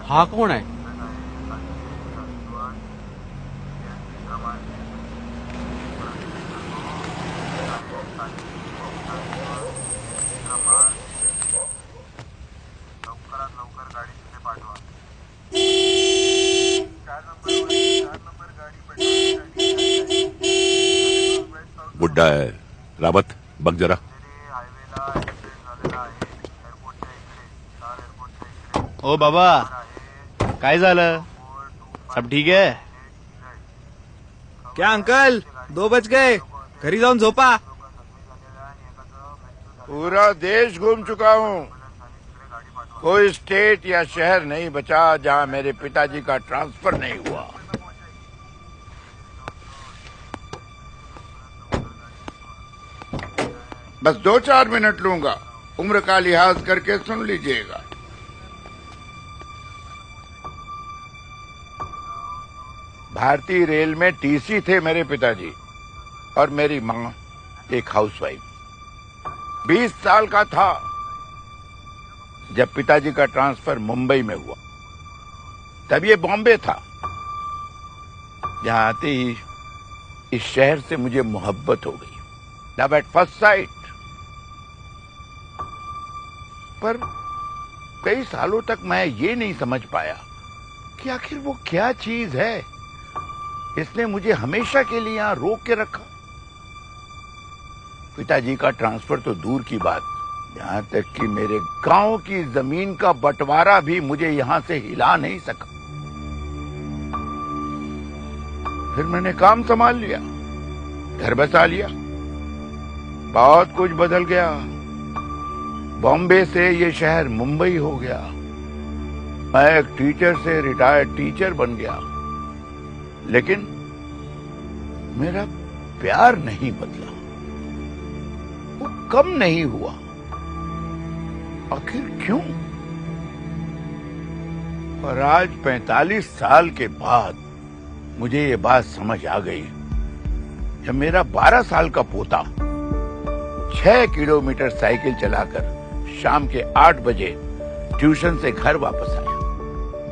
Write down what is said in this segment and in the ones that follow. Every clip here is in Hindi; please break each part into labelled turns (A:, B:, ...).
A: हा कोण आहे?
B: बुड्ढा है रावत, बघ जरा.
C: ओ बाबा, काय झालं? सब ठीक है?
D: क्या अंकल 2 बज गए, घरी जाऊन झोपा.
E: पूरा देश घूम चुका हूँ. कोई स्टेट या शहर नहीं बचा जहाँ मेरे पिताजी का ट्रांसफर नहीं हुआ. बस 2-4 मिनट लूंगा. उम्र का लिहाज करके सुन लीजिएगा. भारतीय रेल में टीसी थे मेरे पिताजी और मेरी माँ एक हाउसवाइफ. 20 साल का था जब पिताजी का ट्रांसफर मुंबई में हुआ. तब ये बॉम्बे था. यहाँ आते ही इस शहर से मुझे मोहब्बत हो गई. Love at first sight. पर कई सालों तक मैं ये नहीं समझ पाया कि आखिर वो क्या चीज है इसने मुझे हमेशा के लिए यहां रोक के रखा. पिताजी का ट्रांसफर तो दूर की बात, यहां तक कि मेरे गांव की जमीन का बंटवारा भी मुझे यहां से हिला नहीं सका. फिर मैंने काम संभाल लिया, घर बसा लिया. बहुत कुछ बदल गया. बॉम्बे से ये शहर मुंबई हो गया. मैं एक टीचर से रिटायर्ड टीचर बन गया. लेकिन मेरा प्यार नहीं बदला, वो कम नहीं हुआ. आखिर क्यों? और आज 45 साल के बाद मुझे ये बात समझ आ गई. जब मेरा 12 साल का पोता 6 किलोमीटर साइकिल चलाकर शाम के 8 बजे ट्यूशन से घर वापस आया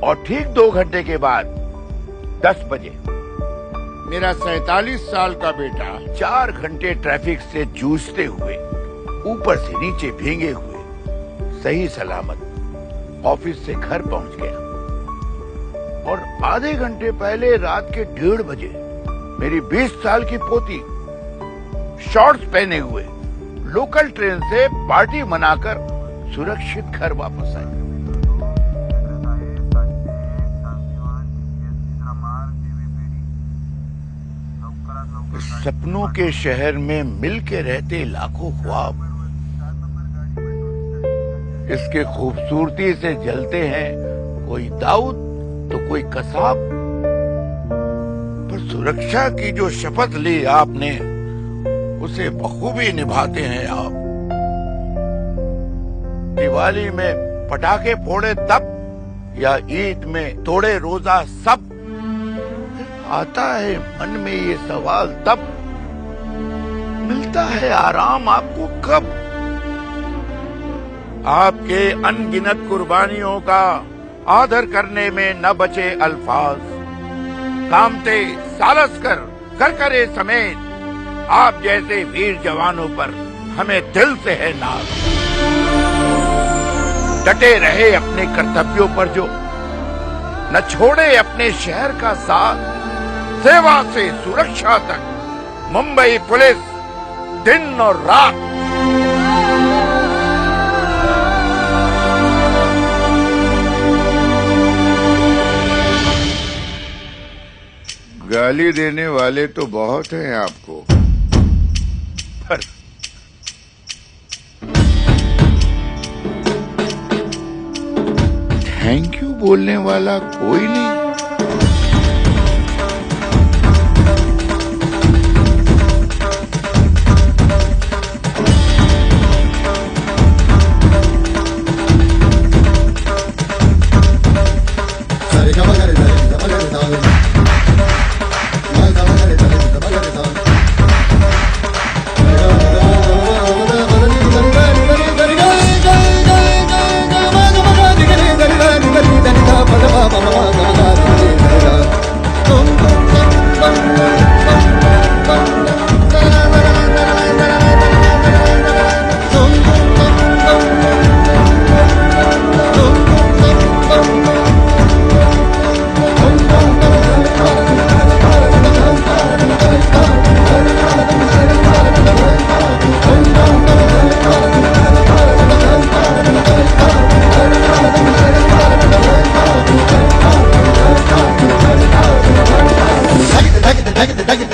E: और ठीक 2 घंटे के बाद 10 बजे मेरा 47 साल का बेटा 4 घंटे ट्रैफिक से जूझते हुए ऊपर से नीचे भीगे हुए सही सलामत ऑफिस से घर पहुंच गया. और आधे घंटे पहले रात के 1:30 बजे मेरी 20 साल की पोती शॉर्ट्स पहने हुए लोकल ट्रेन से पार्टी मनाकर सुरक्षित घर वापस आई. सपनों के शहर में मिल के रहते लाखों ख्वाब इसके खूबसूरती से जलते हैं. कोई दाऊद तो कोई कसाब. पर सुरक्षा की जो शपथ ली आपने उसे बखूबी निभाते हैं आप. दिवाली में पटाखे फोड़े तब या ईद में तोड़े रोजा सब. आता है मन में ये सवाल तब, मिलता है आराम आपको कब. आपके अनगिनत कुर्बानियों का आदर करने में न बचे अल्फाज. कामते सालस्कर करकरे समेत आप जैसे वीर जवानों पर हमें दिल से है नाज. डटे रहे अपने कर्तव्यों पर जो, न छोड़े अपने शहर का साथ. सेवा से सुरक्षा तक मुंबई पुलिस दिन और रात. गाली देने वाले तो बहुत हैं आपको, पर थैंक यू बोलने वाला कोई नहीं.